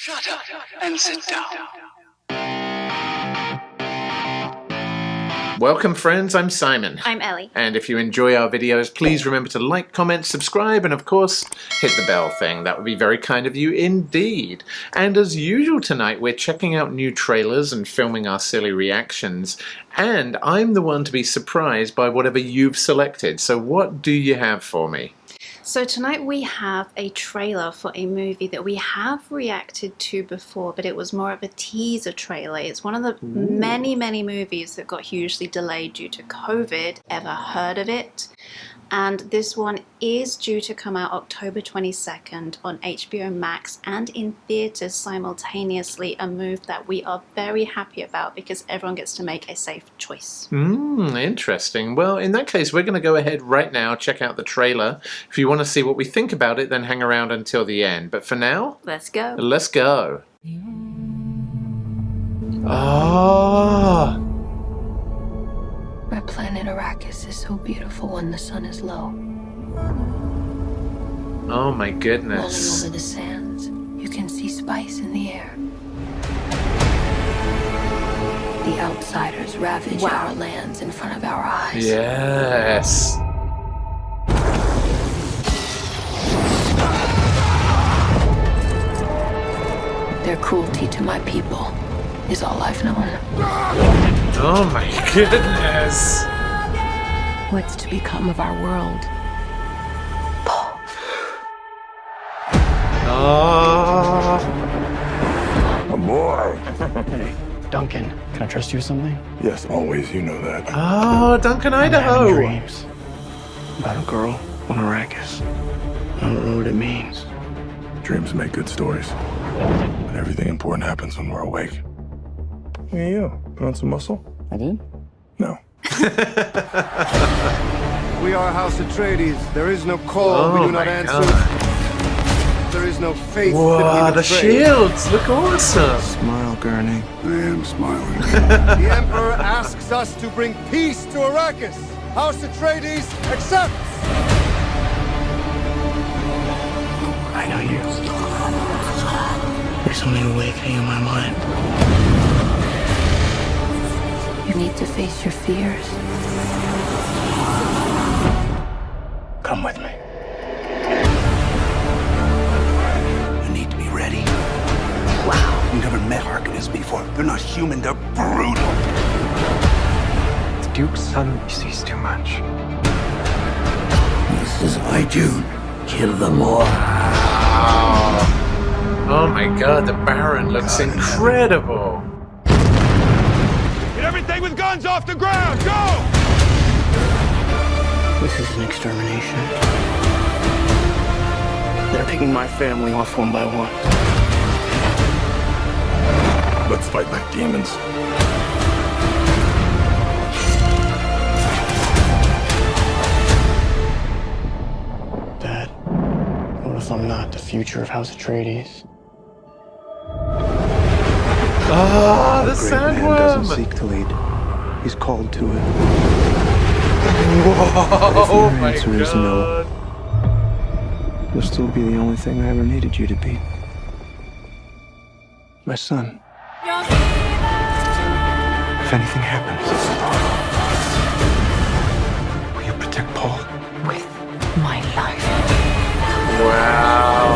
Shut up and sit down. Welcome friends, I'm Simon. I'm Ellie. And if you enjoy our videos, please remember to like, comment, subscribe, and of course, hit the bell thing. That would be very kind of you indeed. And as usual tonight, we're checking out new trailers and filming our silly reactions. And I'm the one to be surprised by whatever you've selected. So what do you have for me? So tonight we have a trailer for a movie that we have reacted to before, but it was more of a teaser trailer. It's one of the many movies that got hugely delayed due to COVID. Ever heard of it? And this one is due to come out October 22nd on HBO Max and in theaters simultaneously, a move that we are very happy about because everyone gets to make a safe choice. Interesting. Well, in that case, we're going to go ahead right now, check out the trailer. If you want to see what we think about it, then hang around until the end. But for now, let's go. Let's go. Ah. Our planet Arrakis is so beautiful when the sun is low. Oh my Rolling goodness. over the sands, you can see spice in the air. The outsiders ravage our lands in front of our eyes. Yes. Their cruelty to my people is all I've known. Oh my goodness. What's to become of our world? Oh. A boy. Hey, Duncan, can I trust you with something? Yes, always. You know that. Oh, Duncan I'm having Idaho. dreams about a girl on Arrakis. I don't know what it means. Dreams make good stories. But everything important happens when we're awake. Look at you. Put on some muscle? I did? No. We are House Atreides. There is no call. Oh We do not my answer. God. There is no faith Whoa, that we the betray. shields look awesome. Smile, Gurney. I am smiling. The Emperor asks us to bring peace to Arrakis. House Atreides accepts. I know you. There's something awakening in my mind. You need to face your fears. Come with me. You need to be ready. Wow. You've never met Harkonnens before. They're not human, they're brutal. The Duke's son sees too much. This is my Dune. Kill them all. Oh my God, the Baron looks incredible. Get everything with guns off the ground. Go! This is an extermination. They're picking my family off one by one. Let's fight like demons. Dad, what if I'm not the future of House Atreides? Ah, the Great man doesn't sandworm. seek to lead. He's called to it. Oh Your my answer is no. God. You'll still be the only thing I ever needed you to be. My son. If anything happens, will you protect Paul? With my life. Wow.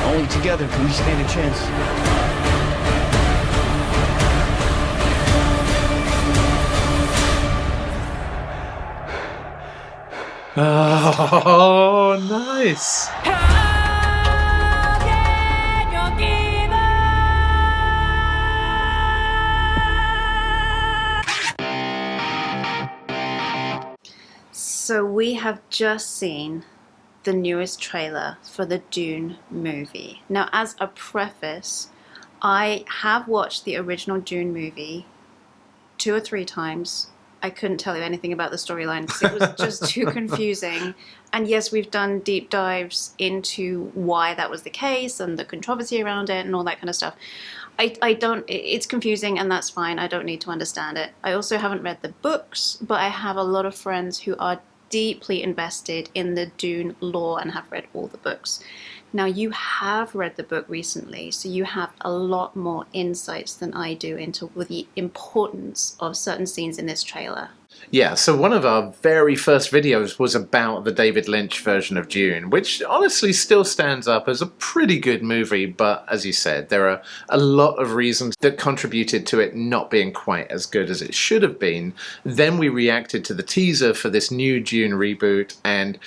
Only together can we stand a chance. Oh, nice. So we have just seen the newest trailer for the Dune movie. Now, as a preface, I have watched the original Dune movie 2 or 3 times. I couldn't tell you anything about the storyline because it was just too confusing. And yes, we've done deep dives into why that was the case and the controversy around it and all that kind of stuff. I don't, it's confusing and that's fine. I don't need to understand it. I also haven't read the books, but I have a lot of friends who are deeply invested in the Dune lore and have read all the books. Now, you have read the book recently, so you have a lot more insights than I do into the importance of certain scenes in this trailer. Yeah, so one of our very first videos was about the David Lynch version of Dune, which honestly still stands up as a pretty good movie, but as you said, there are a lot of reasons that contributed to it not being quite as good as it should have been. Then we reacted to the teaser for this new Dune reboot, and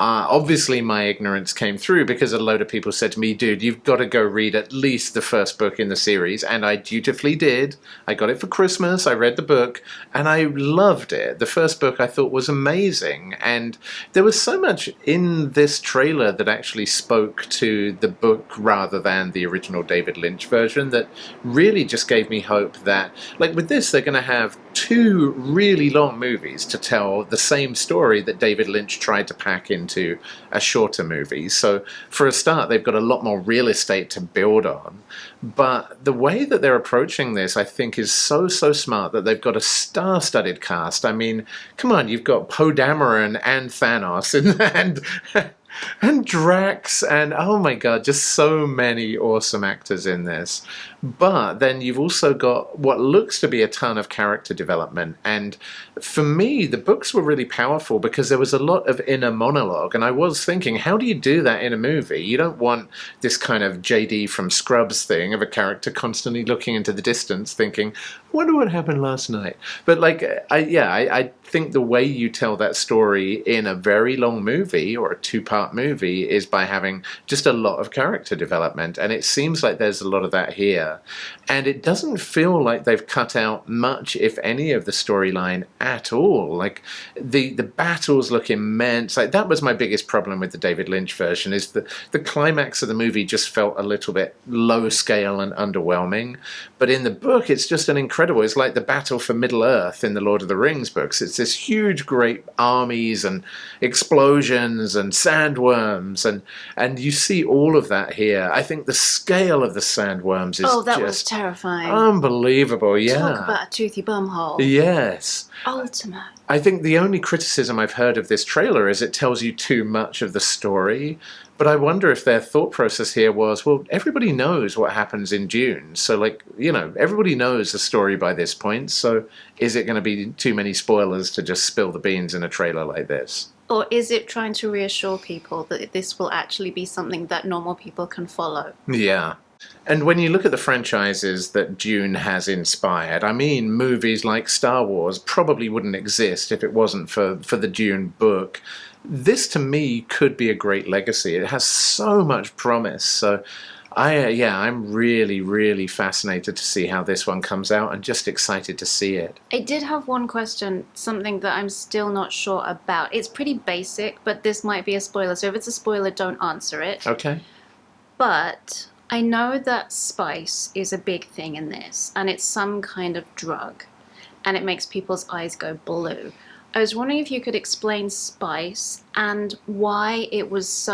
obviously my ignorance came through because a load of people said to me, dude, you've got to go read at least the first book in the series, and I dutifully did. I got it for Christmas, I read the book, and I loved it. The first book I thought was amazing, and there was so much in this trailer that actually spoke to the book rather than the original David Lynch version that really just gave me hope that, like with this, they're going to have 2 really long movies to tell the same story that David Lynch tried to pack into a shorter movie. So for a start, they've got a lot more real estate to build on. But the way that they're approaching this, I think, is so smart that they've got a star-studded cast. I mean, come on, you've got Poe Dameron and Thanos and Drax, and oh my god, just so many awesome actors in this. But then you've also got what looks to be a ton of character development, and for me the books were really powerful because there was a lot of inner monologue, and I was thinking, how do you do that in a movie? You don't want this kind of JD from Scrubs thing of a character constantly looking into the distance thinking, I wonder what happened last night. But like, I think the way you tell that story in a very long movie or a 2-part movie is by having just a lot of character development, and it seems like there's a lot of that here. And it doesn't feel like they've cut out much, if any, of the storyline at all. Like, the battles look immense. Like, that was my biggest problem with the David Lynch version, is that the climax of the movie just felt a little bit low scale and underwhelming. But in the book, it's just an incredible, it's like the battle for Middle-earth in the Lord of the Rings books. It's this huge, great armies and explosions and sandworms, and you see all of that here. I think the scale of the sandworms is that was terrifying. Unbelievable, yeah. Talk about a toothy bumhole. Yes. Ultimate. I think the only criticism I've heard of this trailer is it tells you too much of the story. But I wonder if their thought process here was, well, everybody knows what happens in Dune. So, like, you know, everybody knows the story by this point. So is it going to be too many spoilers to just spill the beans in a trailer like this? Or is it trying to reassure people that this will actually be something that normal people can follow? Yeah. And when you look at the franchises that Dune has inspired, I mean, movies like Star Wars probably wouldn't exist if it wasn't for the Dune book. This, to me, could be a great legacy. It has so much promise. So, I'm really, really fascinated to see how this one comes out and just excited to see it. I did have one question, something that I'm still not sure about. It's pretty basic, but this might be a spoiler. So if it's a spoiler, don't answer it. Okay. But I know that spice is a big thing in this, and it's some kind of drug, and it makes people's eyes go blue. I was wondering if you could explain spice and why it was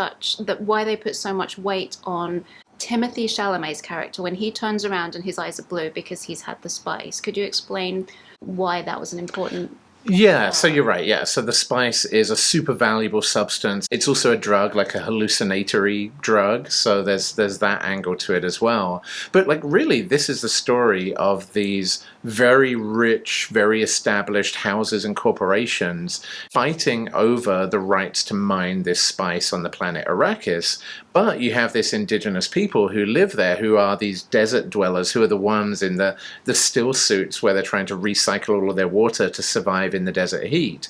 why they put so much weight on Timothée Chalamet's character when he turns around and his eyes are blue because he's had the spice. Could you explain why that was an important... Yeah, so you're right, yeah. So the spice is a super valuable substance. It's also a drug, like a hallucinatory drug, so there's that angle to it as well. But like really, this is the story of these very rich, very established houses and corporations fighting over the rights to mine this spice on the planet Arrakis. But you have this indigenous people who live there, who are these desert dwellers, who are the ones in the still suits where they're trying to recycle all of their water to survive in the desert heat.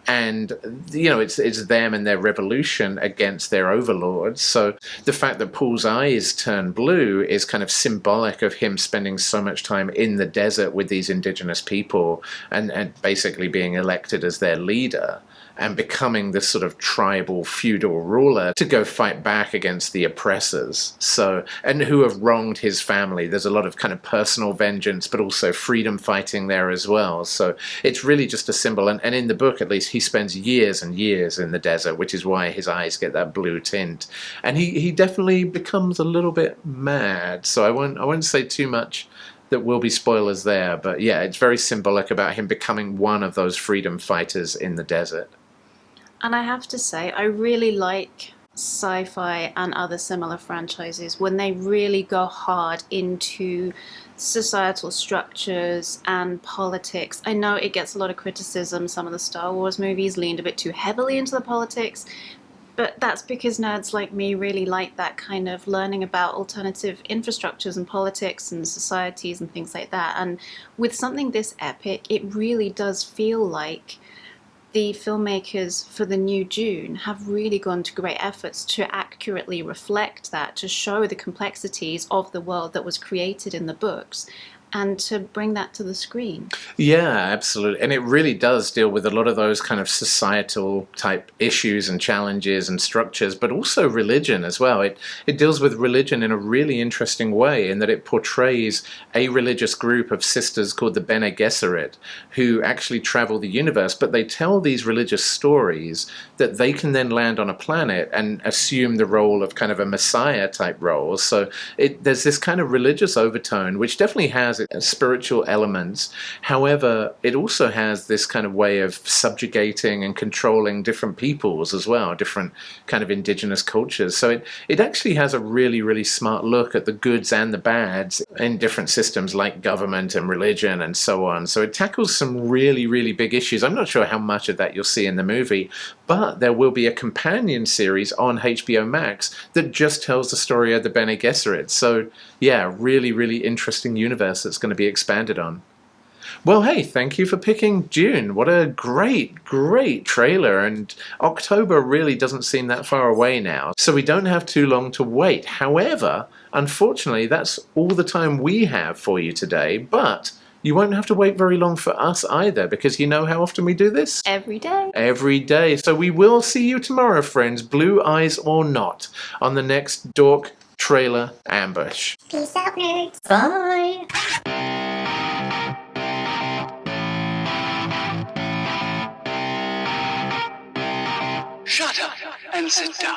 And, you know, it's them and their revolution against their overlords. So the fact that Paul's eyes turn blue is kind of symbolic of him spending so much time in the desert with these indigenous people and basically being elected as their leader and becoming this sort of tribal feudal ruler to go fight back against the oppressors. So, and who have wronged his family. There's a lot of kind of personal vengeance, but also freedom fighting there as well. So it's really just a symbol. And in the book, at least, he spends years and years in the desert, which is why his eyes get that blue tint. And he definitely becomes a little bit mad. So I won't say too much that will be spoilers there. But yeah, it's very symbolic about him becoming one of those freedom fighters in the desert. And I have to say, I really like sci-fi and other similar franchises when they really go hard into societal structures and politics. I know it gets a lot of criticism. Some of the Star Wars movies leaned a bit too heavily into the politics, but that's because nerds like me really like that kind of learning about alternative infrastructures and politics and societies and things like that. And with something this epic, it really does feel like the filmmakers for the new Dune have really gone to great efforts to accurately reflect that, to show the complexities of the world that was created in the books, and to bring that to the screen. Yeah, absolutely. And it really does deal with a lot of those kind of societal type issues and challenges and structures, but also religion as well. It deals with religion in a really interesting way in that it portrays a religious group of sisters called the Bene Gesserit who actually travel the universe, but they tell these religious stories that they can then land on a planet and assume the role of kind of a messiah type role. So there's this kind of religious overtone, which definitely has spiritual elements. However, it also has this kind of way of subjugating and controlling different peoples as well, different kind of indigenous cultures. So it actually has a really, really smart look at the goods and the bads in different systems like government and religion and so on. So it tackles some really, really big issues. I'm not sure how much of that you'll see in the movie, but there will be a companion series on HBO Max that just tells the story of the Bene Gesserit. So yeah, really, really interesting universe that's going to be expanded on. Well, hey, thank you for picking Dune. What a great, great trailer, and October really doesn't seem that far away now, so we don't have too long to wait. However, unfortunately, that's all the time we have for you today, but you won't have to wait very long for us either, because you know how often we do this? Every day. Every day. So we will see you tomorrow, friends, blue eyes or not, on the next Dork Trailer Ambush. Peace out, nerds. Bye. Shut up and sit down.